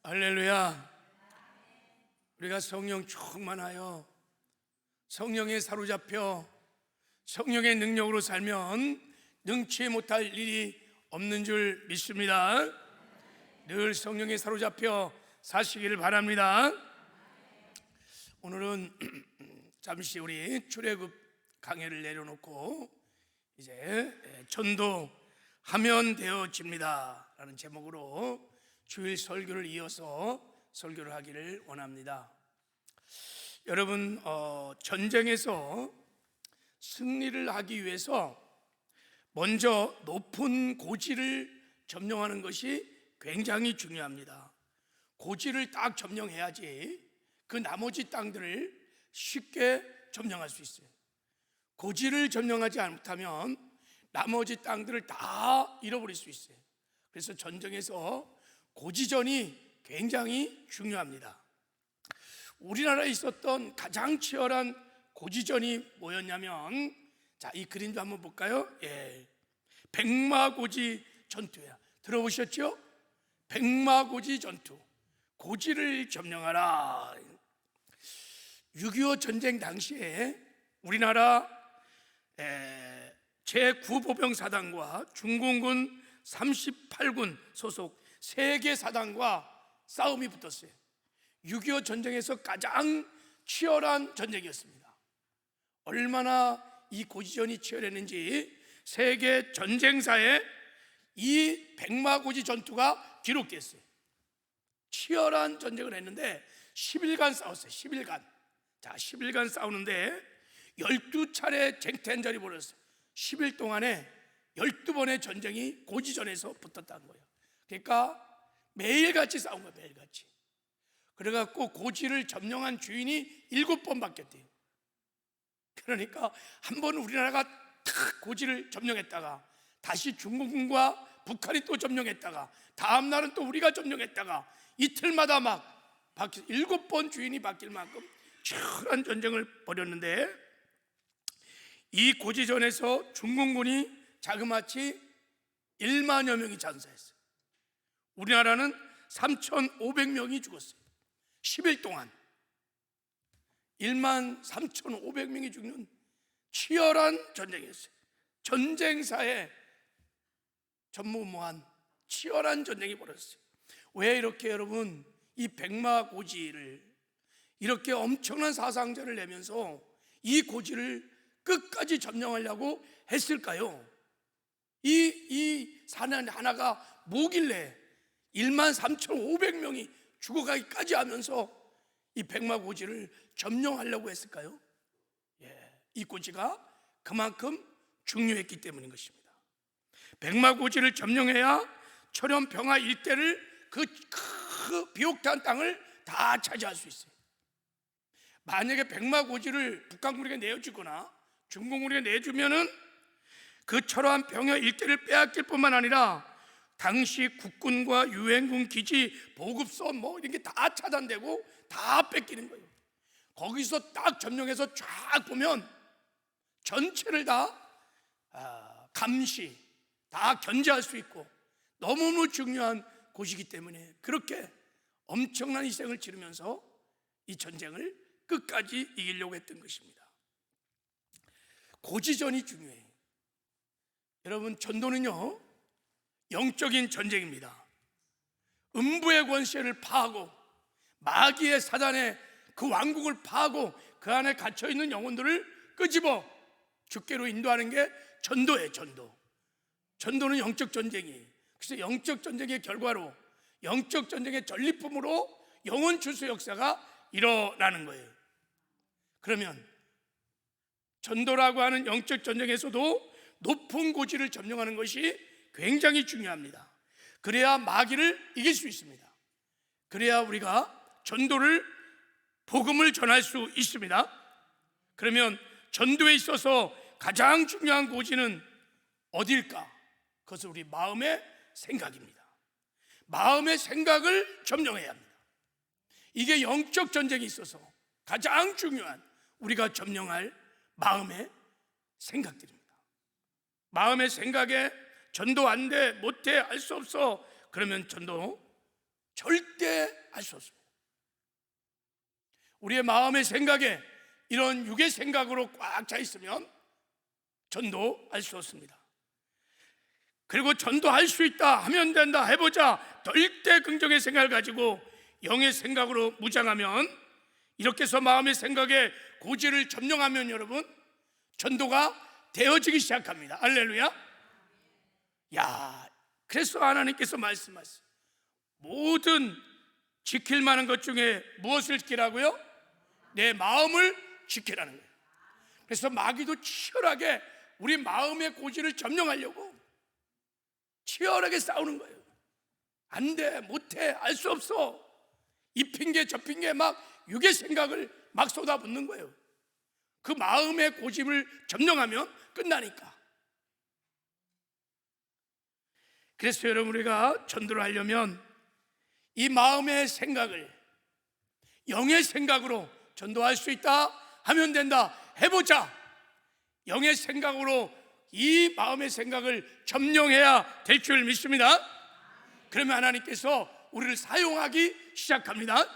할렐루야. 우리가 성령 충만하여 성령에 사로잡혀 성령의 능력으로 살면 능치 못할 일이 없는 줄 믿습니다. 늘 성령에 사로잡혀 사시기를 바랍니다. 오늘은 잠시 우리 강해를 내려놓고 이제 전도하면 되어집니다 라는 제목으로 주일 설교를 이어서 설교를 하기를 원합니다. 여러분, 전쟁에서 승리를 하기 위해서 먼저 높은 고지를 점령하는 것이 굉장히 중요합니다. 고지를 딱 점령해야지 그 나머지 땅들을 쉽게 점령할 수 있어요. 고지를 점령하지 못하면 나머지 땅들을 다 잃어버릴 수 있어요. 그래서 전쟁에서 고지전이 굉장히 중요합니다. 우리나라에 있었던 가장 치열한 고지전이 뭐였냐면, 자, 이 그림도 한번 볼까요? 예, 백마고지 전투야. 들어보셨죠? 백마고지 전투. 고지를 점령하라. 6.25 전쟁 당시에 우리나라 제9보병사단과 중공군 38군 소속 3개 사단과 싸움이 붙었어요. 6.25 전쟁에서 가장 치열한 전쟁이었습니다. 얼마나 이 고지전이 치열했는지 세계 전쟁사에 이 백마고지 전투가 기록됐어요. 치열한 전쟁을 했는데 10일간 싸웠어요. 10일간. 자, 10일간 싸우는데 12차례 쟁탈전이 벌어졌어요. 10일 동안에 12번의 전쟁이 고지전에서 붙었다는 거예요. 그러니까 매일같이 싸운 거예요. 매일같이. 그래갖고 고지를 점령한 주인이 7번 바뀌었대요. 그러니까 한 번 우리나라가 탁 고지를 점령했다가 다시 중국군과 북한이 또 점령했다가 다음 날은 또 우리가 점령했다가 이틀마다 막 7번 주인이 바뀔 만큼 치열한 전쟁을 벌였는데, 이 고지전에서 중공군이 자그마치 1만여 명이 전사했어요. 우리나라는 3,500명이 죽었어요. 10일 동안 13,500명이 죽는 치열한 전쟁이었어요. 전쟁사에 전무후무한 치열한 전쟁이 벌어졌어요. 왜 이렇게 여러분 이 백마고지를 이렇게 엄청난 사상자를 내면서 이 고지를 끝까지 점령하려고 했을까요? 이 산 하나가 뭐길래 13,500명이 죽어가기까지 하면서 이 백마고지를 점령하려고 했을까요? 이 고지가 그만큼 중요했기 때문인 것입니다. 백마고지를 점령해야 철원 평화 일대를 그 비옥탄 땅을 다 차지할 수 있어요. 만약에 백마고지를 북한군에게 내어주거나 중공군에게 내주면은 그 철원 평화 일대를 빼앗길 뿐만 아니라 당시 국군과 유엔군 기지 보급소 이런 게 다 차단되고 다 뺏기는 거예요. 거기서 딱 점령해서 쫙 보면 전체를 다 감시, 다 견제할 수 있고 너무너무 중요한 곳이기 때문에 그렇게 엄청난 희생을 치르면서 이 전쟁을 끝까지 이기려고 했던 것입니다. 고지전이 중요해요. 여러분, 전도는요 영적인 전쟁입니다. 음부의 권세를 파하고 마귀의 사단의 그 왕국을 파하고 그 안에 갇혀있는 영혼들을 끄집어 주께로 인도하는 게 전도예요. 전도는 영적 전쟁이에요. 그래서 영적 전쟁의 결과로 영적 전쟁의 전리품으로 영혼 출소 역사가 일어나는 거예요. 그러면 전도라고 하는 영적 전쟁에서도 높은 고지를 점령하는 것이 굉장히 중요합니다. 그래야 마귀를 이길 수 있습니다. 그래야 우리가 전도를 복음을 전할 수 있습니다. 그러면 전도에 있어서 가장 중요한 고지는 어디일까? 그것은 우리 마음의 생각입니다. 마음의 생각을 점령해야 합니다. 이게 영적 전쟁에 있어서 가장 중요한 우리가 점령할 마음의 생각들입니다. 마음의 생각에 전도 안 돼, 못 해, 할 수 없어. 그러면 전도 절대 알 수 없습니다. 우리의 마음의 생각에 이런 육의 생각으로 꽉 차 있으면 전도할 수 없습니다. 그리고 전도할 수 있다, 하면 된다, 해보자, 절대 긍정의 생각을 가지고 영의 생각으로 무장하면, 이렇게 해서 마음의 생각에 고지를 점령하면 여러분, 전도가 되어지기 시작합니다. 할렐루야. 야, 그래서 하나님께서 말씀하세요. 모든 지킬 만한 것 중에 무엇을 지키라고요? 내 마음을 지키라는 거예요. 그래서 마귀도 치열하게 우리 마음의 고지를 점령하려고 치열하게 싸우는 거예요. 안 돼, 못해, 알 수 없어, 이 핑계 저 핑계 막 육의 생각을 막 쏟아붓는 거예요. 그 마음의 고집을 점령하면 끝나니까. 그래서 여러분, 우리가 전도를 하려면 이 마음의 생각을 영의 생각으로 전도할 수 있다, 하면 된다, 해보자, 영의 생각으로 이 마음의 생각을 점령해야 될 줄 믿습니다. 그러면 하나님께서 우리를 사용하기 시작합니다.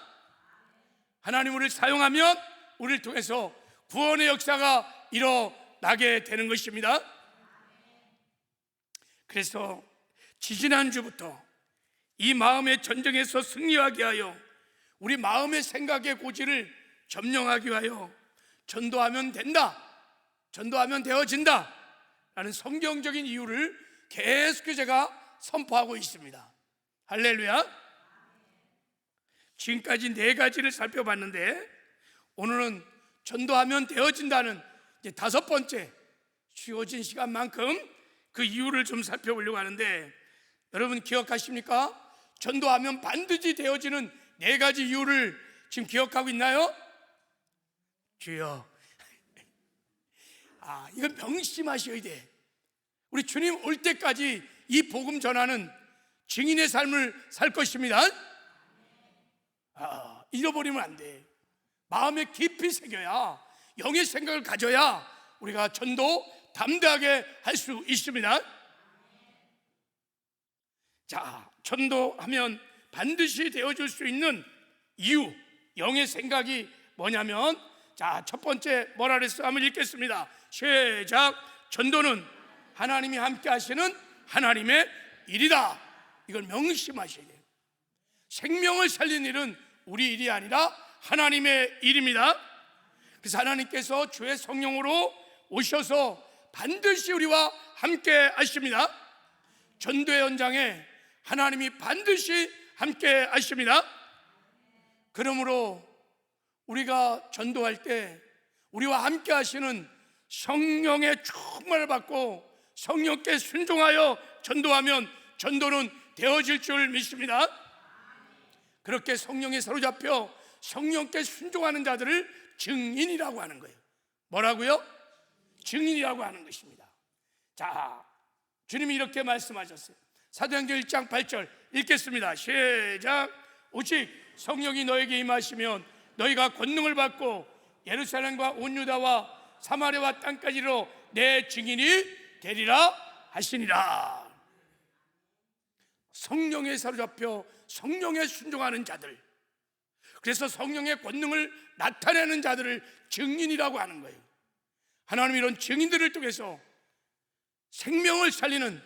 하나님 우리를 사용하면 우리를 통해서 구원의 역사가 일어나게 되는 것입니다. 그래서 지지난주부터 이 마음의 전쟁에서 승리하게 하여 우리 마음의 생각의 고지를 점령하기 위하여 전도하면 된다, 전도하면 되어진다 라는 성경적인 이유를 계속 제가 선포하고 있습니다. 할렐루야. 지금까지 4가지를 살펴봤는데 오늘은 전도하면 되어진다는 이제 5번째, 주어진 시간만큼 그 이유를 좀 살펴보려고 하는데, 여러분 기억하십니까? 전도하면 반드시 되어지는 4가지 이유를 지금 기억하고 있나요? 주여, 이건 명심하셔야 돼. 우리 주님 올 때까지 이 복음 전하는 증인의 삶을 살 것입니다. 잃어버리면 안 돼. 마음에 깊이 새겨야, 영의 생각을 가져야 우리가 전도 담대하게 할 수 있습니다. 자, 전도하면 반드시 되어줄 수 있는 이유, 영의 생각이 뭐냐면, 자, 첫 번째 뭐라 그랬어? 한번 읽겠습니다. 시작. 전도는 하나님이 함께 하시는 하나님의 일이다. 이걸 명심하셔야 돼요. 생명을 살리는 일은 우리 일이 아니라 하나님의 일입니다. 그래서 하나님께서 주의 성령으로 오셔서 반드시 우리와 함께 하십니다. 전도의 현장에 하나님이 반드시 함께 하십니다. 그러므로 우리가 전도할 때 우리와 함께 하시는 성령의 충만을 받고 성령께 순종하여 전도하면 전도는 되어질 줄 믿습니다. 그렇게 성령에 사로잡혀 성령께 순종하는 자들을 증인이라고 하는 거예요. 뭐라고요? 증인이라고 하는 것입니다. 자, 주님이 이렇게 말씀하셨어요. 사도행전 1장 8절 읽겠습니다. 시작. 오직 성령이 너에게 임하시면 너희가 권능을 받고 예루살렘과 온 유다와 사마리아와 땅까지로 내 증인이 되리라 하시니라. 성령에 사로잡혀 성령에 순종하는 자들, 그래서 성령의 권능을 나타내는 자들을 증인이라고 하는 거예요. 하나님 이런 증인들을 통해서 생명을 살리는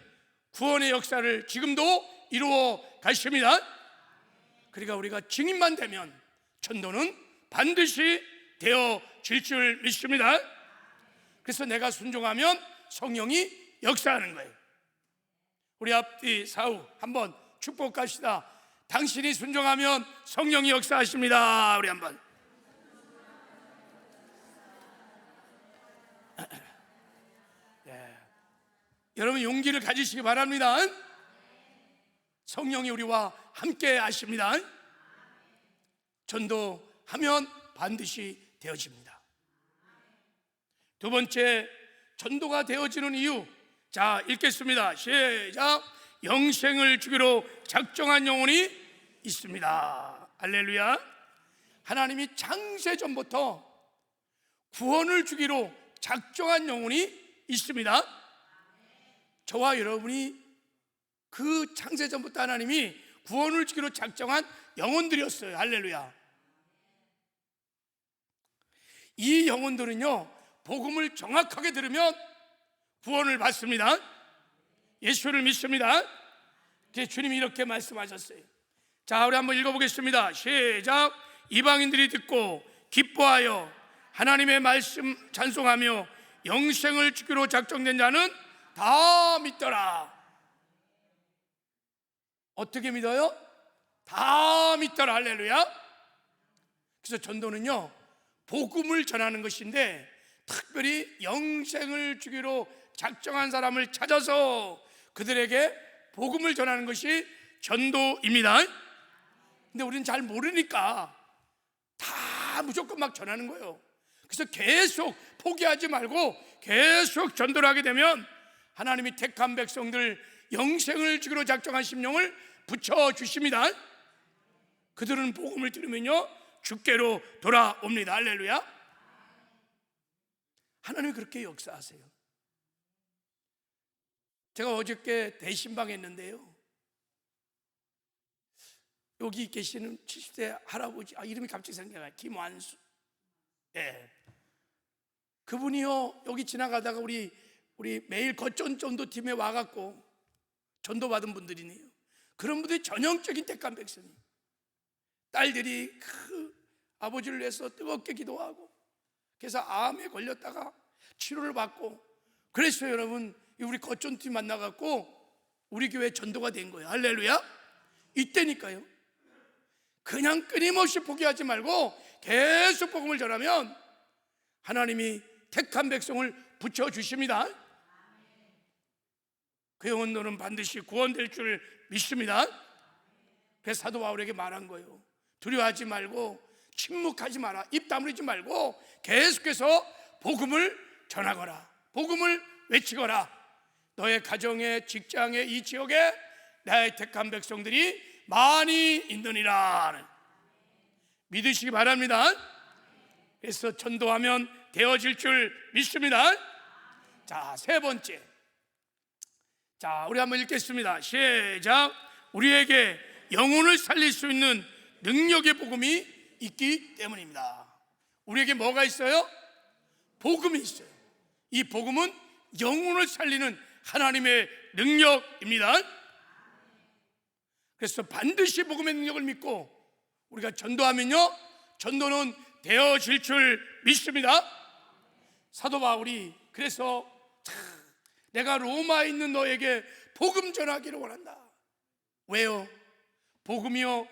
구원의 역사를 지금도 이루어 가십니다. 그러니까 우리가 증인만 되면 전도는 반드시 되어질 줄 믿습니다. 그래서 내가 순종하면 성령이 역사하는 거예요. 우리 앞뒤 사후 한번 축복합시다. 당신이 순종하면 성령이 역사하십니다. 우리 한번. 네. 여러분 용기를 가지시기 바랍니다. 성령이 우리와 함께 하십니다. 전도하면 반드시 되어집니다. 두 번째, 전도가 되어지는 이유. 자, 읽겠습니다. 시작. 영생을 주기로 작정한 영혼이 있습니다. 할렐루야. 하나님이 창세전부터 구원을 주기로 작정한 영혼이 있습니다. 저와 여러분이 그 창세전부터 하나님이 구원을 주기로 작정한 영혼들이었어요. 할렐루야. 이 영혼들은요, 복음을 정확하게 들으면 구원을 받습니다. 예수를 믿습니다. 그래서 주님이 이렇게 말씀하셨어요. 자, 우리 한번 읽어보겠습니다. 시작. 이방인들이 듣고 기뻐하여 하나님의 말씀 찬송하며 영생을 주기로 작정된 자는 다 믿더라. 어떻게 믿어요? 다 믿더라. 할렐루야. 그래서 전도는요, 복음을 전하는 것인데 특별히 영생을 주기로 작정한 사람을 찾아서 그들에게 복음을 전하는 것이 전도입니다. 근데 우리는 잘 모르니까 다 무조건 막 전하는 거예요. 그래서 계속 포기하지 말고 계속 전도를 하게 되면 하나님이 택한 백성들 영생을 주기로 작정한 심령을 붙여주십니다. 그들은 복음을 들으면요, 주께로 돌아옵니다. 할렐루야. 하나님이 그렇게 역사하세요. 제가 어저께 대신방 했는데요, 여기 계시는 70대 할아버지, 이름이 갑자기 생각나요. 김완수. 예. 그분이요, 여기 지나가다가 우리 매일 거점 전도팀에 와갖고 전도받은 분들이네요. 그런 분들이 전형적인 택한 백성이, 딸들이 그 아버지를 위해서 뜨겁게 기도하고, 그래서 암에 걸렸다가 치료를 받고, 그랬어요. 여러분, 우리 거점팀 만나갖고 우리 교회 전도가 된 거예요. 할렐루야. 이때니까요. 그냥 끊임없이 포기하지 말고 계속 복음을 전하면 하나님이 택한 백성을 붙여주십니다. 그 영혼들은 반드시 구원될 줄 믿습니다. 그래서 사도 바울에게 말한 거예요. 두려워하지 말고 침묵하지 마라. 입 다물지 말고 계속해서 복음을 전하거라. 복음을 외치거라. 너의 가정에, 직장에, 이 지역에 나의 택한 백성들이 많이 있느니라. 믿으시기 바랍니다. 그래서 전도하면 되어질 줄 믿습니다. 자, 세 번째. 자, 우리 한번 읽겠습니다. 시작. 우리에게 영혼을 살릴 수 있는 능력의 복음이 있기 때문입니다. 우리에게 뭐가 있어요? 복음이 있어요. 이 복음은 영혼을 살리는 하나님의 능력입니다. 그래서 반드시 복음의 능력을 믿고 우리가 전도하면요, 전도는 되어질 줄 믿습니다. 사도 바울이 그래서 내가 로마에 있는 너에게 복음 전하기를 원한다. 왜요? 복음이요,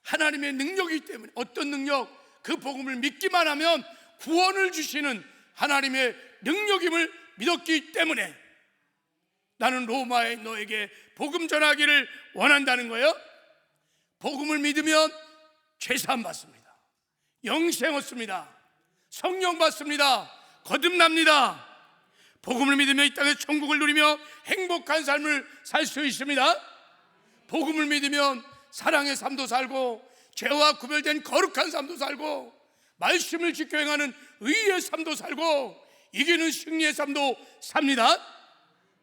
하나님의 능력이기 때문에. 어떤 능력? 그 복음을 믿기만 하면 구원을 주시는 하나님의 능력임을 믿었기 때문에 나는 로마에 너에게 복음 전하기를 원한다는 거예요. 복음을 믿으면 죄사함 받습니다. 영생 얻습니다. 성령 받습니다. 거듭납니다. 복음을 믿으면 이 땅에서 천국을 누리며 행복한 삶을 살 수 있습니다. 복음을 믿으면 사랑의 삶도 살고 죄와 구별된 거룩한 삶도 살고 말씀을 지켜 행하는 의의 삶도 살고 이기는 승리의 삶도 삽니다.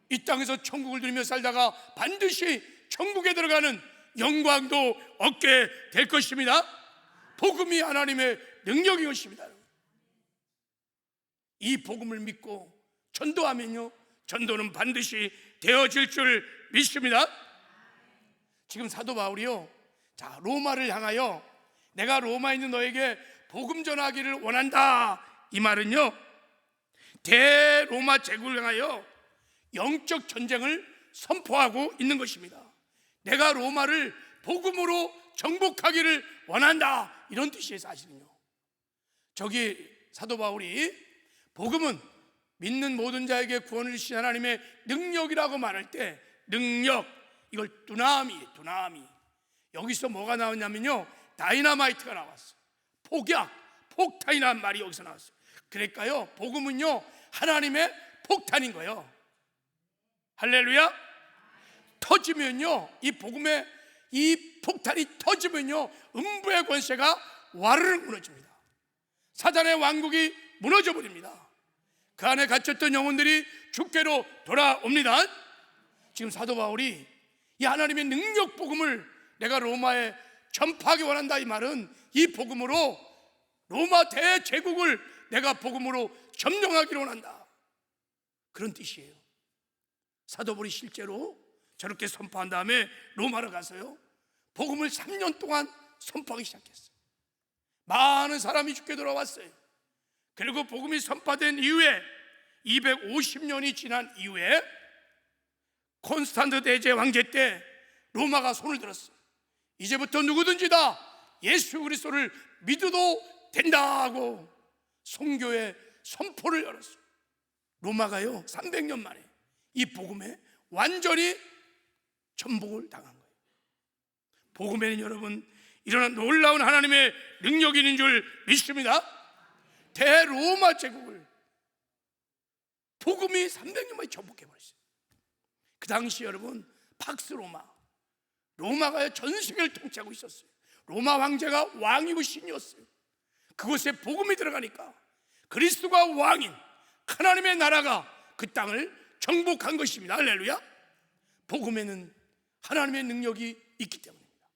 이 땅에서 천국을 누리며 살다가 반드시 천국에 들어가는 영광도 얻게 될 것입니다. 복음이 하나님의 능력인 것입니다. 이 복음을 믿고 전도하면요, 전도는 반드시 되어질 줄 믿습니다. 지금 사도 바울이요, 자, 로마를 향하여 내가 로마에 있는 너에게 복음 전하기를 원한다, 이 말은요, 대로마 제국을 향하여 영적 전쟁을 선포하고 있는 것입니다. 내가 로마를 복음으로 정복하기를 원한다, 이런 뜻이에요. 사실은요, 저기 사도 바울이 복음은 믿는 모든 자에게 구원을 주신 하나님의 능력이라고 말할 때, 능력, 이걸 두나미, 여기서 뭐가 나왔냐면요, 다이너마이트가 나왔어요. 폭약, 폭탄이라는 말이 여기서 나왔어요. 그러니까요, 복음은요, 하나님의 폭탄인 거예요. 할렐루야. 터지면요, 이 복음의 이 폭탄이 터지면요, 음부의 권세가 와르르 무너집니다. 사단의 왕국이 무너져 버립니다. 그 안에 갇혔던 영혼들이 주께로 돌아옵니다. 지금 사도 바울이 이 하나님의 능력 복음을 내가 로마에 전파하기 원한다. 이 말은 이 복음으로 로마 대제국을 내가 복음으로 점령하기를 원한다, 그런 뜻이에요. 사도 바울이 실제로 저렇게 선포한 다음에 로마로 가서요, 복음을 3년 동안 선포하기 시작했어요. 많은 사람이 죽게 돌아왔어요. 그리고 복음이 선포된 이후에 250년이 지난 이후에 콘스탄트 대제 황제 때 로마가 손을 들었어요. 이제부터 누구든지 다 예수 그리스도를 믿어도 된다고 선교의 선포를 열었어요. 로마가요 300년 만에 이 복음에 완전히 전복을 당한 거예요. 복음에는 여러분 이런 놀라운 하나님의 능력이 있는 줄 믿습니다. 대로마 제국을 복음이 300년 만에 전복해버렸어요. 그 당시 여러분 팍스 로마가 전 세계를 통치하고 있었어요. 로마 황제가 왕이고 신이었어요. 그곳에 복음이 들어가니까 그리스도가 왕인 하나님의 나라가 그 땅을 정복한 것입니다. 할렐루야. 복음에는 하나님의 능력이 있기 때문입니다.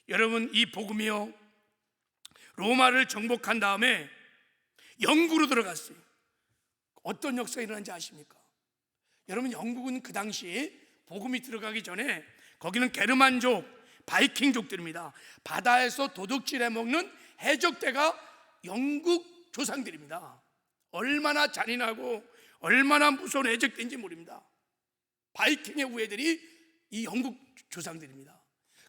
여러분 이 복음이요 로마를 정복한 다음에 영국으로 들어갔어요. 어떤 역사가 일어난지 아십니까? 여러분 영국은 그 당시 복음이 들어가기 전에 거기는 게르만족, 바이킹족들입니다. 바다에서 도둑질해 먹는 해적대가 영국 조상들입니다. 얼마나 잔인하고 얼마나 무서운 해적대인지 모릅니다. 바이킹의 후예들이 이 영국 조상들입니다.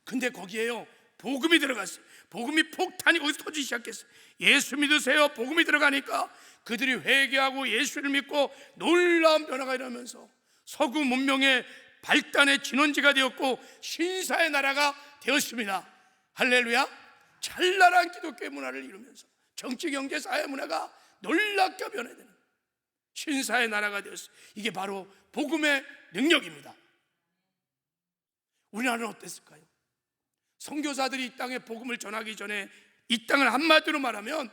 근데 거기에요 복음이 들어갔어요. 복음이 폭탄이 거기서 터지기 시작했어요. 예수 믿으세요. 복음이 들어가니까 그들이 회개하고 예수를 믿고 놀라운 변화가 일어나면서 서구 문명의 발단의 진원지가 되었고 신사의 나라가 되었습니다. 할렐루야. 찬란한 기독교의 문화를 이루면서 정치, 경제, 사회 문화가 놀랍게 변화되는 신사의 나라가 되었어요. 이게 바로 복음의 능력입니다. 우리나라는 어땠을까요? 선교사들이 이 땅에 복음을 전하기 전에 이 땅을 한마디로 말하면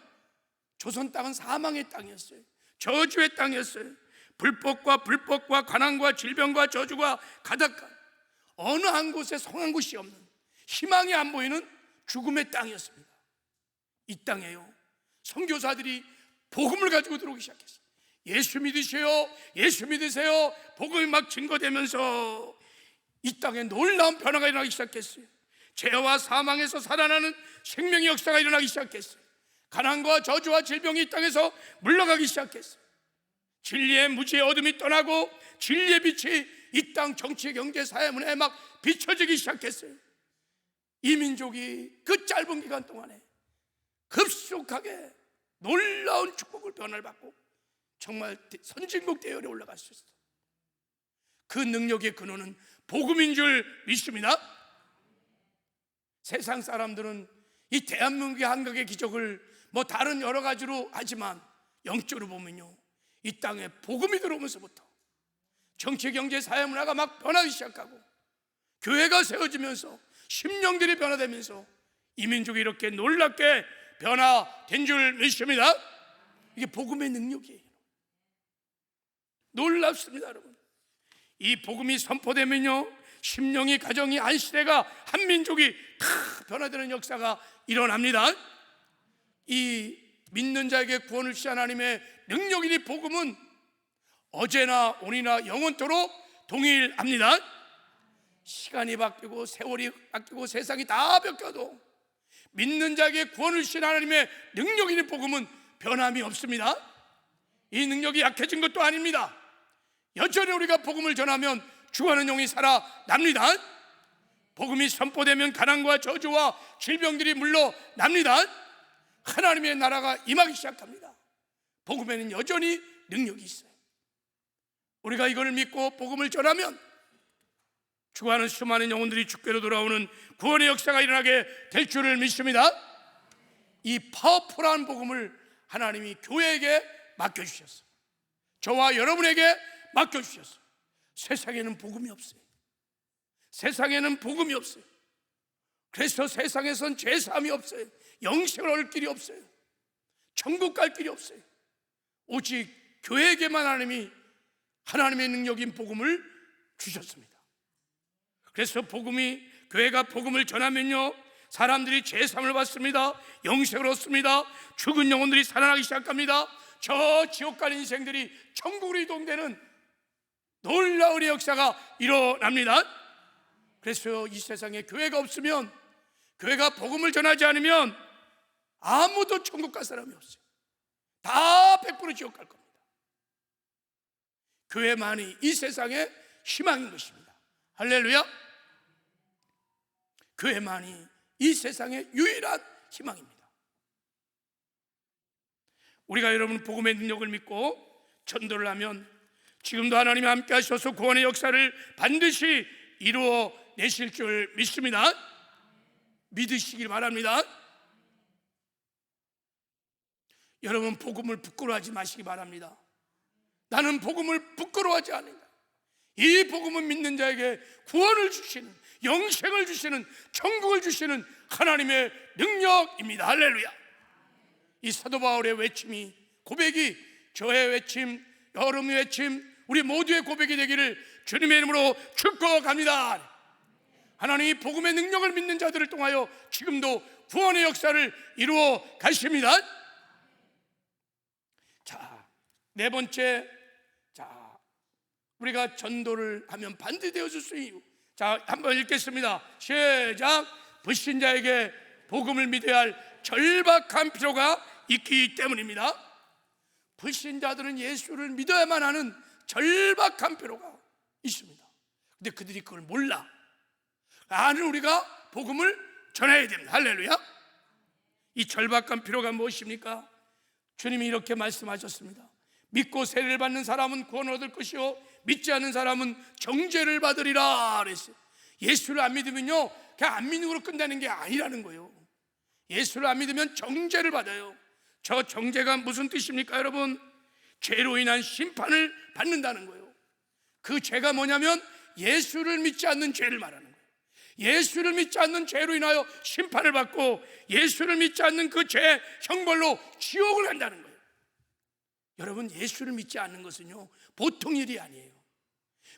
조선 땅은 사망의 땅이었어요. 저주의 땅이었어요. 불법과 가난과 질병과 저주가 가득한 어느 한 곳에 성한 곳이 없는 희망이 안 보이는 죽음의 땅이었습니다. 이 땅에요 선교사들이 복음을 가지고 들어오기 시작했어요. 예수 믿으세요. 예수 믿으세요. 복음이 막 증거되면서 이 땅에 놀라운 변화가 일어나기 시작했어요. 죄와 사망에서 살아나는 생명의 역사가 일어나기 시작했어요. 가난과 저주와 질병이 이 땅에서 물러가기 시작했어요. 진리의 무지의 어둠이 떠나고 진리의 빛이 이 땅 정치, 경제, 사회, 문화에 막 비춰지기 시작했어요. 이 민족이 그 짧은 기간 동안에 급속하게 놀라운 축복을 변화를 받고 정말 선진국 대열에 올라갈 수 있어요. 그 능력의 근원은 복음인 줄 믿습니다. 세상 사람들은 이 대한민국의 한국의 기적을 뭐 다른 여러 가지로 하지만 영적으로 보면요 이 땅에 복음이 들어오면서부터 정치, 경제, 사회, 문화가 막 변하기 시작하고 교회가 세워지면서 심령들이 변화되면서 이 민족이 이렇게 놀랍게 변화된 줄 믿습니다. 이게 복음의 능력이에요. 놀랍습니다 여러분. 이 복음이 선포되면요 심령이, 가정이, 안시대가 한 민족이 다 변화되는 역사가 일어납니다. 이 믿는 자에게 구원을 주신 하나님의 능력인 이 복음은 어제나 오늘이나 영원토록 동일합니다. 시간이 바뀌고 세월이 바뀌고 세상이 다 바뀌어도 믿는 자에게 구원을 주신 하나님의 능력인 이 복음은 변함이 없습니다. 이 능력이 약해진 것도 아닙니다. 여전히 우리가 복음을 전하면 죽어가는 영이 살아납니다. 복음이 선포되면 가난과 저주와 질병들이 물러납니다. 하나님의 나라가 임하기 시작합니다. 복음에는 여전히 능력이 있어요. 우리가 이걸 믿고 복음을 전하면 죽어가는 수많은 영혼들이 주께로 돌아오는 구원의 역사가 일어나게 될 줄을 믿습니다. 이 파워풀한 복음을 하나님이 교회에게 맡겨주셨어요. 저와 여러분에게 맡겨주셨어요. 세상에는 복음이 없어요. 세상에는 복음이 없어요. 그래서 세상에선 죄사함이 없어요. 영생을 얻을 길이 없어요. 천국 갈 길이 없어요. 오직 교회에게만 하나님이 하나님의 능력인 복음을 주셨습니다. 그래서 교회가 복음을 전하면요, 사람들이 제3을 받습니다. 영생을 얻습니다. 죽은 영혼들이 살아나기 시작합니다. 저 지옥 간 인생들이 천국으로 이동되는 놀라운 역사가 일어납니다. 그래서 이 세상에 교회가 없으면, 교회가 복음을 전하지 않으면 아무도 천국 갈 사람이 없어요. 다 100% 지옥 갈 겁니다. 교회만이 이 세상의 희망인 것입니다. 할렐루야. 교회만이 이 세상의 유일한 희망입니다. 우리가 여러분 복음의 능력을 믿고 전도를 하면 지금도 하나님이 함께 하셔서 구원의 역사를 반드시 이루어 내실 줄 믿습니다. 믿으시길 바랍니다. 여러분 복음을 부끄러워하지 마시기 바랍니다. 나는 복음을 부끄러워하지 않는다. 이 복음은 믿는 자에게 구원을 주시는, 영생을 주시는, 천국을 주시는 하나님의 능력입니다. 할렐루야. 이 사도 바울의 외침이, 고백이 저의 외침, 여러분의 외침, 우리 모두의 고백이 되기를 주님의 이름으로 축복합니다. 하나님이 복음의 능력을 믿는 자들을 통하여 지금도 구원의 역사를 이루어 가십니다. 자, 네 번째, 우리가 전도를 하면 반드시 되어줄 수 있는 이유. 자, 한번 읽겠습니다. 시작. 불신자에게 복음을 믿어야 할 절박한 필요가 있기 때문입니다. 불신자들은 예수를 믿어야만 하는 절박한 필요가 있습니다. 근데 그들이 그걸 몰라. 아는 우리가 복음을 전해야 됩니다. 할렐루야. 이 절박한 필요가 무엇입니까? 주님이 이렇게 말씀하셨습니다. 믿고 세례를 받는 사람은 구원을 얻을 것이요 믿지 않는 사람은 정죄를 받으리라 그랬어요. 예수를 안 믿으면요, 그냥 안 믿는 걸로 끝나는 게 아니라는 거예요. 예수를 안 믿으면 정죄를 받아요. 저 정죄가 무슨 뜻입니까 여러분? 죄로 인한 심판을 받는다는 거예요. 그 죄가 뭐냐면 예수를 믿지 않는 죄를 말하는 거예요. 예수를 믿지 않는 죄로 인하여 심판을 받고 예수를 믿지 않는 그 죄 형벌로 지옥을 간다는 거예요. 여러분, 예수를 믿지 않는 것은요 보통 일이 아니에요.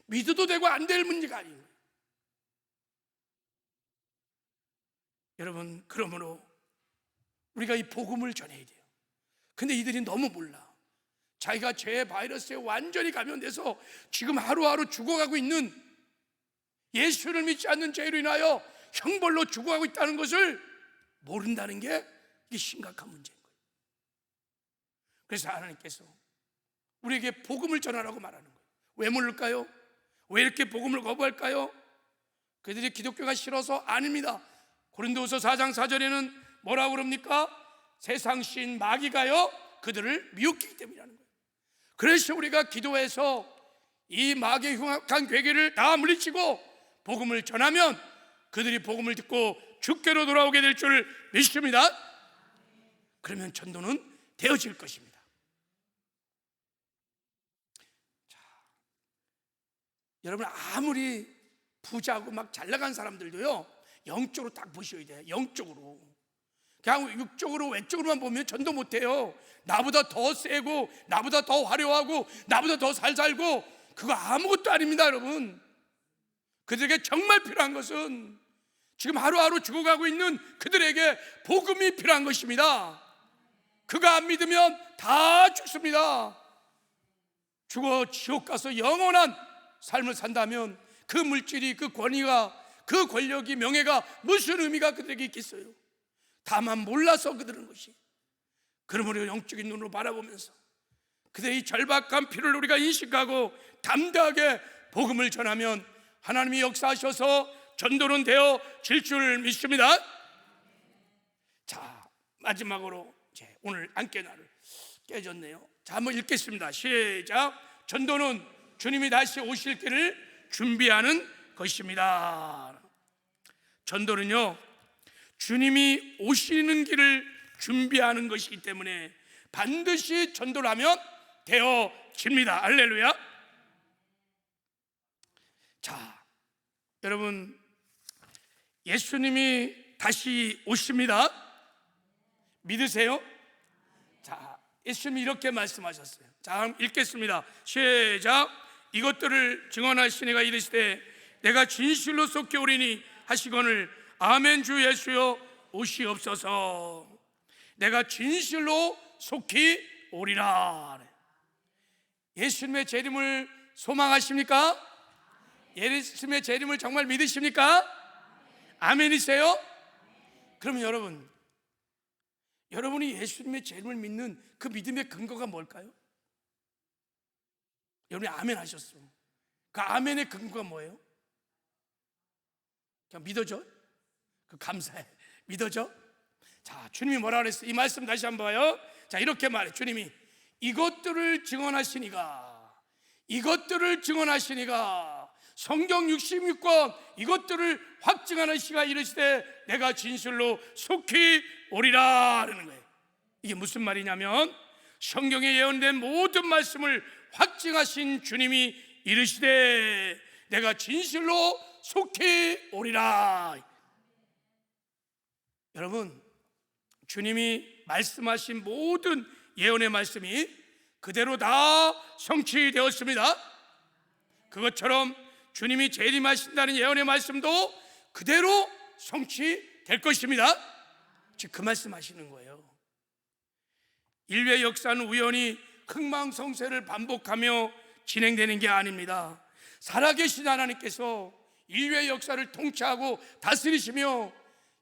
믿어도 되고 안 될 문제가 아니에요. 여러분, 그러므로 우리가 이 복음을 전해야 돼요. 근데 이들이 너무 몰라. 자기가 죄 바이러스에 완전히 감염돼서 지금 하루하루 죽어가고 있는, 예수를 믿지 않는 죄로 인하여 형벌로 죽어가고 있다는 것을 모른다는 게 이게 심각한 문제인 거예요. 그래서 하나님께서 우리에게 복음을 전하라고 말하는 거예요. 왜 모를까요? 왜 이렇게 복음을 거부할까요? 그들이 기독교가 싫어서? 아닙니다. 고린도후서 4장 4절에는 뭐라고 그럽니까? 세상 신 마귀가요 그들을 미혹했기 때문이라는 거예요. 그래서 우리가 기도해서 이 마귀의 흉악한 괴계를 다 물리치고 복음을 전하면 그들이 복음을 듣고 주께로 돌아오게 될 줄 믿습니다. 그러면 전도는 되어질 것입니다. 자, 여러분, 아무리 부자고 막 잘나간 사람들도요 영적으로 딱 보셔야 돼요. 영적으로. 그냥 육적으로 외적으로만 보면 전도 못해요. 나보다 더 세고 나보다 더 화려하고 나보다 더 잘 살고 그거 아무것도 아닙니다. 여러분, 그들에게 정말 필요한 것은 지금 하루하루 죽어가고 있는 그들에게 복음이 필요한 것입니다. 그거 안 믿으면 다 죽습니다. 죽어 지옥 가서 영원한 삶을 산다면 그 물질이, 그 권위가, 그 권력이, 명예가 무슨 의미가 그들에게 있겠어요? 다만 몰라서 그들은 것이. 그러므로 영적인 눈으로 바라보면서 그들의 이 절박한 필요를 우리가 인식하고 담대하게 복음을 전하면 하나님이 역사하셔서 전도는 되어질 줄 믿습니다. 자, 마지막으로 오늘 안깨날을 깨졌네요. 자, 한번 읽겠습니다. 시작. 전도는 주님이 다시 오실 때를 준비하는 것입니다. 전도는요 주님이 오시는 길을 준비하는 것이기 때문에 반드시 전도를 하면 되어집니다. 할렐루야. 자, 여러분, 예수님이 다시 오십니다. 믿으세요? 자, 예수님이 이렇게 말씀하셨어요. 자, 읽겠습니다. 시작. 이것들을 증언하시니가 이르시되 내가 진실로 속히 오리니 하시거늘 아멘. 주 예수여 오시옵소서. 내가 진실로 속히 오리라. 예수님의 재림을 소망하십니까? 예수님의 재림을 정말 믿으십니까? 아멘이세요? 그럼 여러분이 예수님의 재림을 믿는 그 믿음의 근거가 뭘까요? 여러분이 아멘 하셨어. 그 아멘의 근거가 뭐예요? 그냥 믿어줘? 그 감사해. 믿어줘? 자, 주님이 뭐라 그랬어요? 이 말씀 다시 한번 봐요. 자, 이렇게 말해. 주님이 이것들을 증언하시니가 성경 66권 이것들을 확증하는 시가 이르시되 내가 진실로 속히 오리라 하는 거예요. 이게 무슨 말이냐면 성경에 예언된 모든 말씀을 확증하신 주님이 이르시되 내가 진실로 속히 오리라. 여러분, 주님이 말씀하신 모든 예언의 말씀이 그대로 다 성취되었습니다. 그것처럼 주님이 재림하신다는 예언의 말씀도 그대로 성취될 것입니다. 즉 그 말씀하시는 거예요. 인류의 역사는 우연히 흥망성쇠를 반복하며 진행되는 게 아닙니다. 살아계신 하나님께서 인류의 역사를 통치하고 다스리시며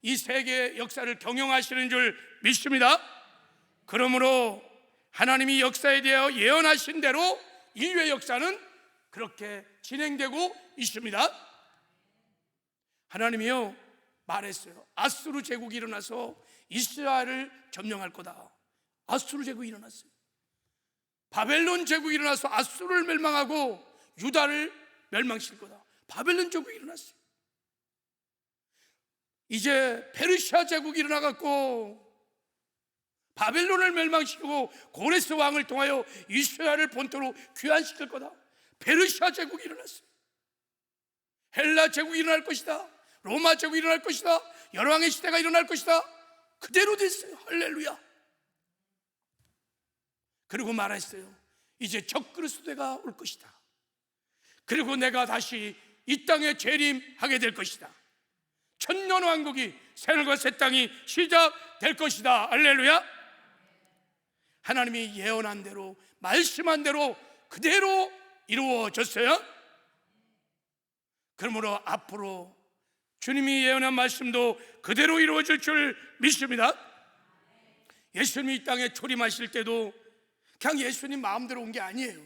이 세계의 역사를 경영하시는 줄 믿습니다. 그러므로 하나님이 역사에 대하여 예언하신 대로 인류의 역사는 그렇게 진행되고 있습니다. 하나님이요 말했어요. 아수르 제국이 일어나서 이스라엘을 점령할 거다. 아수르 제국이 일어났어요. 바벨론 제국이 일어나서 아수르를 멸망하고 유다를 멸망시킬 거다. 바벨론 제국이 일어났어요. 이제 페르시아 제국이 일어나갖고 바벨론을 멸망시키고 고레스 왕을 통하여 이스라엘을 본토로 귀환시킬 거다. 페르시아 제국이 일어났어요. 헬라 제국이 일어날 것이다. 로마 제국이 일어날 것이다. 열왕의 시대가 일어날 것이다. 그대로 됐어요. 할렐루야. 그리고 말했어요. 이제 적그리스도가 올 것이다. 그리고 내가 다시 이 땅에 재림하게 될 것이다. 천년왕국이 새하늘과 새 땅이 시작될 것이다. 할렐루야. 하나님이 예언한 대로 말씀한 대로 그대로 이루어졌어요. 그러므로 앞으로 주님이 예언한 말씀도 그대로 이루어질 줄 믿습니다. 예수님이 이 땅에 초림하실 때도 그냥 예수님 마음대로 온 게 아니에요.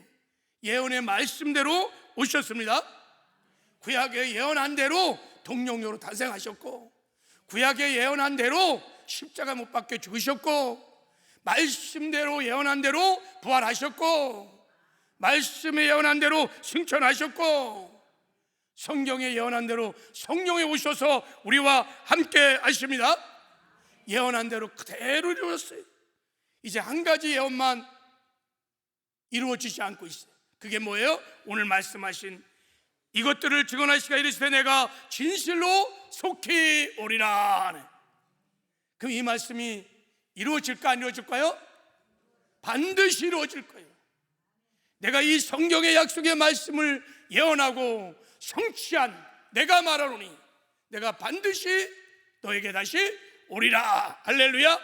예언의 말씀대로 오셨습니다. 구약에 예언한 대로 동령녀로 탄생하셨고, 구약에 예언한 대로 십자가 못 박혀 죽으셨고, 말씀대로 예언한 대로 부활하셨고, 말씀에 예언한 대로 승천하셨고, 성경에 예언한 대로 성령에 오셔서 우리와 함께 하십니다. 예언한 대로 그대로 이루어졌어요. 이제 한 가지 예언만 이루어지지 않고 있어요. 그게 뭐예요? 오늘 말씀하신 이것들을 증언하시가 이르시되 내가 진실로 속히 오리라. 그럼 이 말씀이 이루어질까 안 이루어질까요? 반드시 이루어질 거예요. 내가 이 성경의 약속의 말씀을 예언하고 성취한 내가 말하노니 내가 반드시 너에게 다시 오리라. 할렐루야.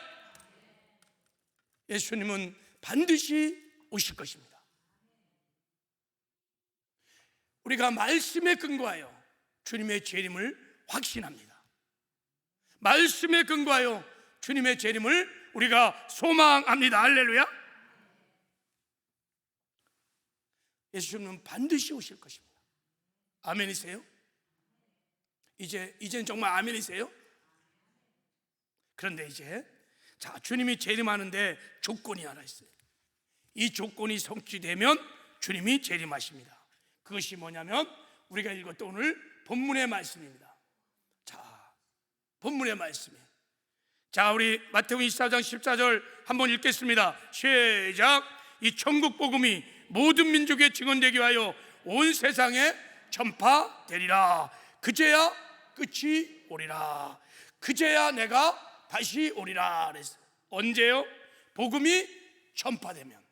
예수님은 반드시 오실 것입니다. 우리가 말씀에 근거하여 주님의 재림을 확신합니다. 말씀에 근거하여 주님의 재림을 우리가 소망합니다. 할렐루야. 예수님은 반드시 오실 것입니다. 아멘이세요? 이제는 정말 아멘이세요? 그런데 이제 주님이 재림하는데 조건이 하나 있어요. 이 조건이 성취되면 주님이 재림하십니다. 그것이 뭐냐면 우리가 읽었던 오늘 본문의 말씀입니다. 본문의 말씀이에요. 우리 마태복음 24장 14절 한번 읽겠습니다. 시작. 이 천국 복음이 모든 민족에 증언되게 하여 온 세상에 전파되리라. 그제야 끝이 오리라. 그제야 내가 다시 오리라 그랬어요. 언제요? 복음이 전파되면,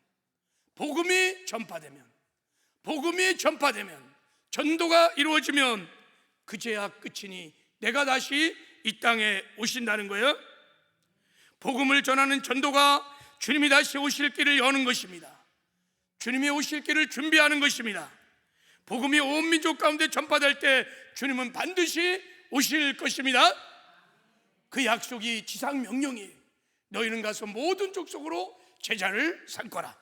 복음이 전파되면 전도가 이루어지면 그제야 끝이니 내가 다시 이 땅에 오신다는 거예요. 복음을 전하는 전도가 주님이 다시 오실 길을 여는 것입니다. 주님이 오실 길을 준비하는 것입니다. 복음이 온 민족 가운데 전파될 때 주님은 반드시 오실 것입니다. 그 약속이 지상 명령이에요. 너희는 가서 모든 족속으로 제자를 삼거라.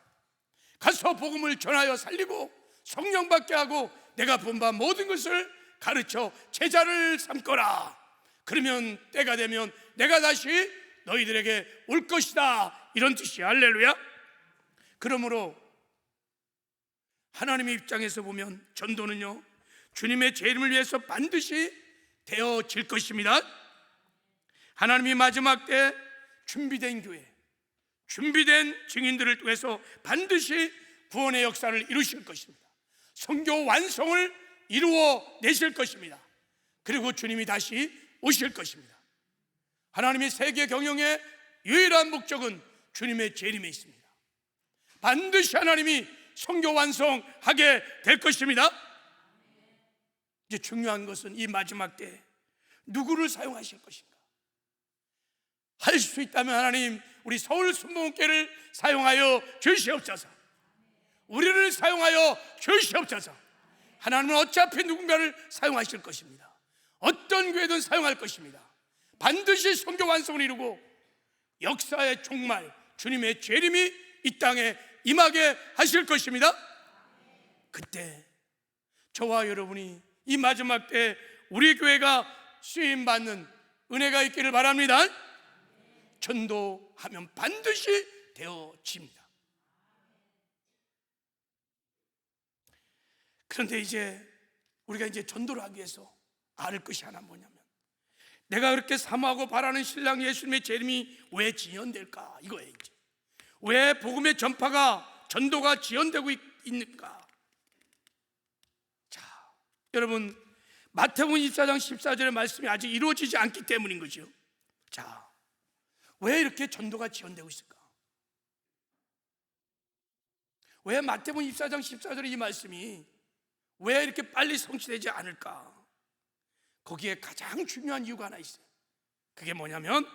가서 복음을 전하여 살리고 성령 받게 하고 내가 본바 모든 것을 가르쳐 제자를 삼거라. 그러면 때가 되면 내가 다시 너희들에게 올 것이다, 이런 뜻이야. 할렐루야. 그러므로 하나님의 입장에서 보면 전도는요, 주님의 재림을 위해서 반드시 되어질 것입니다. 하나님이 마지막 때 준비된 교회, 준비된 증인들을 통해서 반드시 구원의 역사를 이루실 것입니다. 성교 완성을 이루어 내실 것입니다. 그리고 주님이 다시 오실 것입니다. 하나님의 세계 경영의 유일한 목적은 주님의 재림에 있습니다. 반드시 하나님이 성교 완성하게 될 것입니다. 이제 중요한 것은 이 마지막 때 누구를 사용하실 것인가. 할 수 있다면 하나님, 우리 서울 순복음교회를 사용하여 주시옵소서. 우리를 사용하여 주시옵소서. 하나님은 어차피 누군가를 사용하실 것입니다. 어떤 교회든 사용할 것입니다. 반드시 성교 완성을 이루고 역사의 종말, 주님의 재림이 이 땅에 임하게 하실 것입니다. 그때 저와 여러분이 이 마지막 때 우리 교회가 쓰임받는 은혜가 있기를 바랍니다. 전도하면 반드시 되어집니다. 그런데 이제 우리가 이제 전도를 하기 위해서 알 것이 하나 뭐냐면, 내가 그렇게 사모하고 바라는 신랑 예수님의 재림이 왜 지연될까, 이거예요. 이제 왜 복음의 전파가, 전도가 지연되고 있는가. 자, 여러분, 마태복음 24장 14절의 말씀이 아직 이루어지지 않기 때문인 거죠. 자, 왜 이렇게 전도가 지연되고 있을까? 왜 마태복음 24장 14절의 이 말씀이 왜 이렇게 빨리 성취되지 않을까? 거기에 가장 중요한 이유가 하나 있어요. 그게 뭐냐면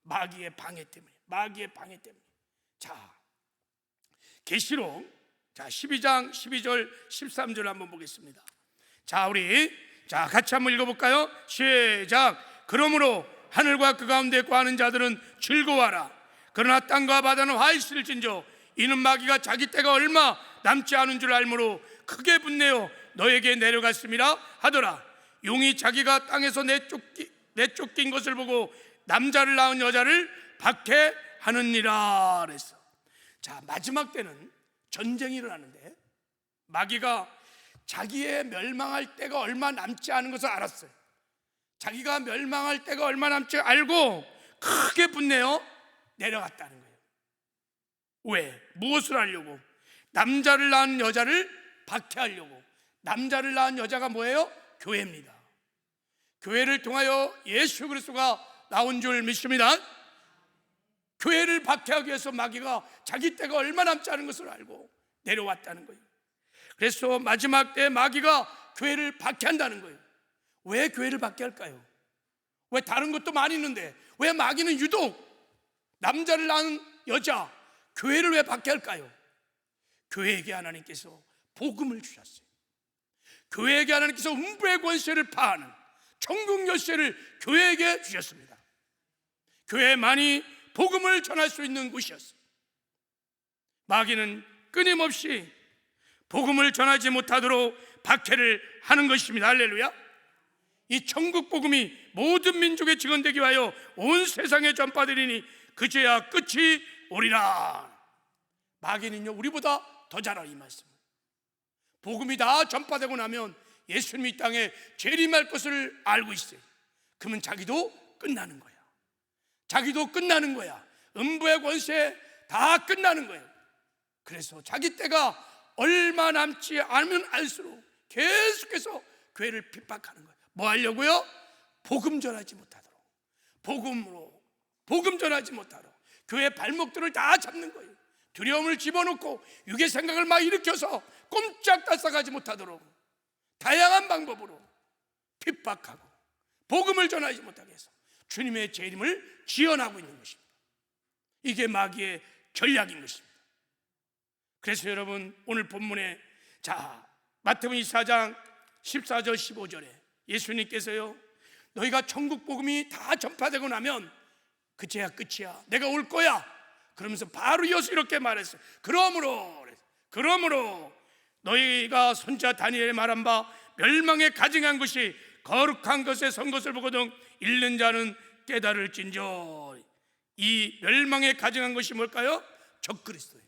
마귀의 방해 때문에. 마귀의 방해 때문에. 자, 계시록 12장 12절 13절 한번 보겠습니다. 자, 우리 같이 한번 읽어볼까요? 시작. 그러므로 하늘과 그 가운데 거하는 자들은 즐거워하라. 그러나 땅과 바다는 화이실진저 이는 마귀가 자기 때가 얼마 남지 않은 줄 알므로 크게 분내어 너에게 내려갔음이라 하더라. 용이 자기가 땅에서 내쫓긴 것을 보고 남자를 낳은 여자를 박해하느니라 그랬어. 자, 마지막 때는 전쟁이 일어나는데 마귀가 자기의 멸망할 때가 얼마 남지 않은 것을 알았어요. 자기가 멸망할 때가 얼마 남지 알고 크게 분내어 내려갔다는 거예요. 왜? 무엇을 하려고? 남자를 낳은 여자를 박해하려고. 남자를 낳은 여자가 뭐예요? 교회입니다. 교회를 통하여 예수 그리스도가 나온 줄 믿습니다. 교회를 박해하기 위해서 마귀가 자기 때가 얼마 남지 않은 것을 알고 내려왔다는 거예요. 그래서 마지막 때 마귀가 교회를 박해한다는 거예요. 왜 교회를 박해할까요? 왜 다른 것도 많이 있는데 왜 마귀는 유독 남자를 낳은 여자, 교회를 왜 박해할까요? 교회에게 하나님께서 복음을 주셨어요. 교회에게 하나님께서 음부의 권세를 파하는 천국 열쇠를 교회에게 주셨습니다. 교회만이 복음을 전할 수 있는 곳이었어요. 마귀는 끊임없이 복음을 전하지 못하도록 박해를 하는 것입니다. 할렐루야. 이 천국 복음이 모든 민족에 증언되기 위하여 온 세상에 전파되리니 그제야 끝이 오리라. 마귀는요, 우리보다 더 잘 알아. 이 말씀. 복음이 다 전파되고 나면 예수님이 이 땅에 재림할 것을 알고 있어요. 그러면 자기도 끝나는 거야. 자기도 끝나는 거야. 음부의 권세 다 끝나는 거예요. 그래서 자기 때가 얼마 남지 않으면 알수록 계속해서 교회를 핍박하는 거예요. 뭐 하려고요? 복음 전하지 못하도록. 복음 전하지 못하도록 교회 발목들을 다 잡는 거예요. 두려움을 집어넣고 육의 생각을 막 일으켜서 꼼짝달싹하지 못하도록 다양한 방법으로 핍박하고 복음을 전하지 못하게 해서 주님의 재림을 지연하고 있는 것입니다. 이게 마귀의 전략인 것입니다. 그래서 여러분, 오늘 본문에 마태복음 24장 14절 15절에 예수님께서요, 너희가 천국 복음이 다 전파되고 나면 그제야 끝이야, 내가 올 거야, 그러면서 바로 이어서 이렇게 말했어요. 그러므로 너희가 손자 다니엘의 말한 바 멸망에 가증한 것이 거룩한 것에 선 것을 보거든 읽는 자는 깨달을진저. 이 멸망에 가증한 것이 뭘까요? 적그리스도예요.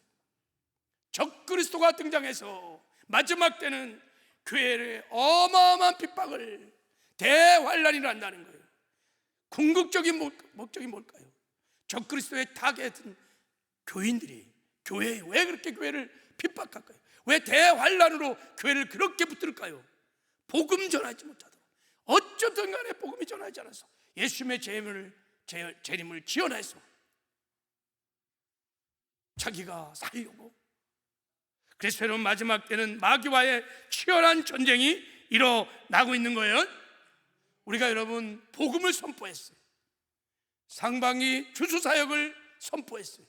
적그리스도가 등장해서 마지막 때는 교회의 어마어마한 핍박을, 대환란이 난다는 거예요. 궁극적인 목적이 뭘까요? 적그리스도의 타겟은 교인들이, 교회에 왜 그렇게 교회를 핍박할까요? 왜 대환란으로 교회를 그렇게 붙들까요? 복음 전하지 못하도록, 어쩌든 간에 복음이 전하지 않아서 예수님의 재림을 지연해서 자기가 살려고. 그래서 여러분, 마지막 때는 마귀와의 치열한 전쟁이 일어나고 있는 거예요. 우리가 여러분 복음을 선포했어요. 상방이 주수사역을 선포했어요.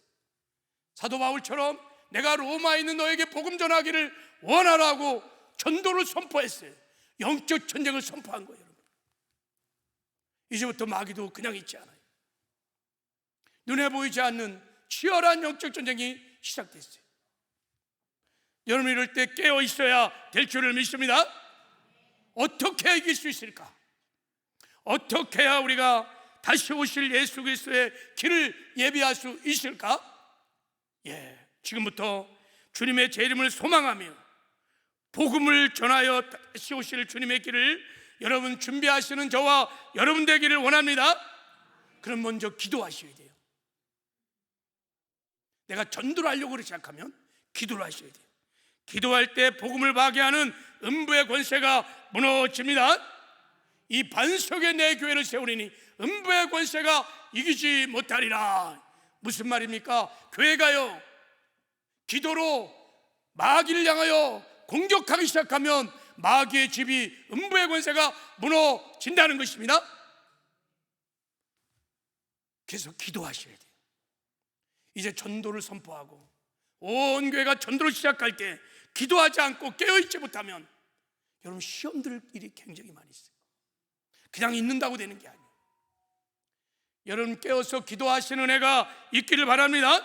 사도 바울처럼 내가 로마에 있는 너에게 복음 전하기를 원하라고 전도를 선포했어요. 영적 전쟁을 선포한 거예요. 여러분, 이제부터 마귀도 그냥 있지 않아요. 눈에 보이지 않는 치열한 영적 전쟁이 시작됐어요. 여러분, 이럴 때 깨어 있어야 될 줄을 믿습니다. 어떻게 해야 이길 수 있을까? 어떻게 해야 우리가 다시 오실 예수 그리스도의 길을 예비할 수 있을까? 지금부터 주님의 재림을 소망하며 복음을 전하여 다시 오실 주님의 길을 여러분 준비하시는 저와 여러분 되기를 원합니다. 그럼 먼저 기도하셔야 돼요. 내가 전도를 하려고 시작하면 기도를 하셔야 돼요. 기도할 때 복음을 파괴하는 음부의 권세가 무너집니다. 이 반석에 내 교회를 세우리니 음부의 권세가 이기지 못하리라. 무슨 말입니까? 교회가요, 기도로 마귀를 향하여 공격하기 시작하면 마귀의 집이, 음부의 권세가 무너진다는 것입니다. 계속 기도하셔야 돼요. 이제 전도를 선포하고 온 교회가 전도를 시작할 때 기도하지 않고 깨어있지 못하면 여러분 시험 들 일이 굉장히 많이 있어요. 그냥 있는다고 되는 게 아니에요. 여러분 깨어서 기도하시는 은혜가 있기를 바랍니다.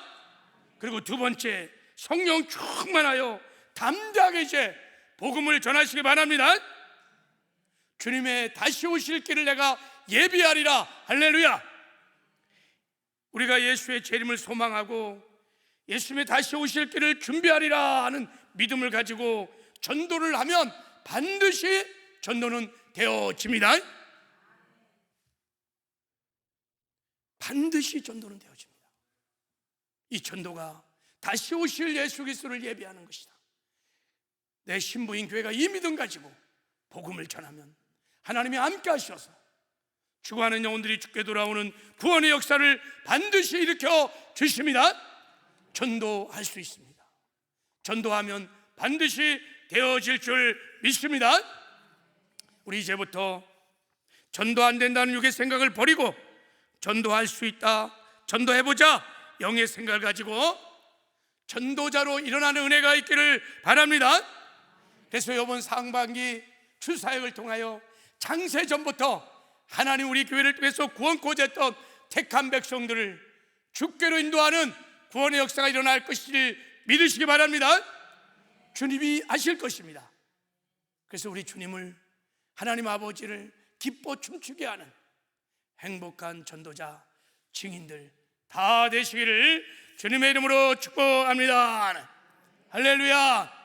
그리고 두 번째, 성령 충만하여 담대하게 이제 복음을 전하시기 바랍니다. 주님의 다시 오실 길을 내가 예비하리라. 할렐루야. 우리가 예수의 재림을 소망하고 예수님의 다시 오실 길을 준비하리라 하는 믿음을 가지고 전도를 하면 반드시 전도는 되어집니다. 반드시 전도는 되어집니다. 이 전도가 다시 오실 예수 그리스도를 예비하는 것이다. 내 신부인 교회가 이 믿음 가지고 복음을 전하면 하나님이 함께 하셔서 죽어가는 영혼들이 죽게 돌아오는 구원의 역사를 반드시 일으켜 주십니다. 전도할 수 있습니다. 전도하면 반드시 되어질 줄 믿습니다. 우리 이제부터 전도 안 된다는 육의 생각을 버리고 전도할 수 있다, 전도해보자, 영의 생각을 가지고 전도자로 일어나는 은혜가 있기를 바랍니다. 그래서 이번 상반기 추사역을 통하여 창세 전부터 하나님 우리 교회를 통해서 구원코자 했던 택한 백성들을 주께로 인도하는 구원의 역사가 일어날 것을 믿으시기 바랍니다. 주님이 하실 것입니다. 그래서 우리 주님을, 하나님 아버지를 기뻐 춤추게 하는 행복한 전도자, 증인들 다 되시기를 주님의 이름으로 축복합니다. 할렐루야.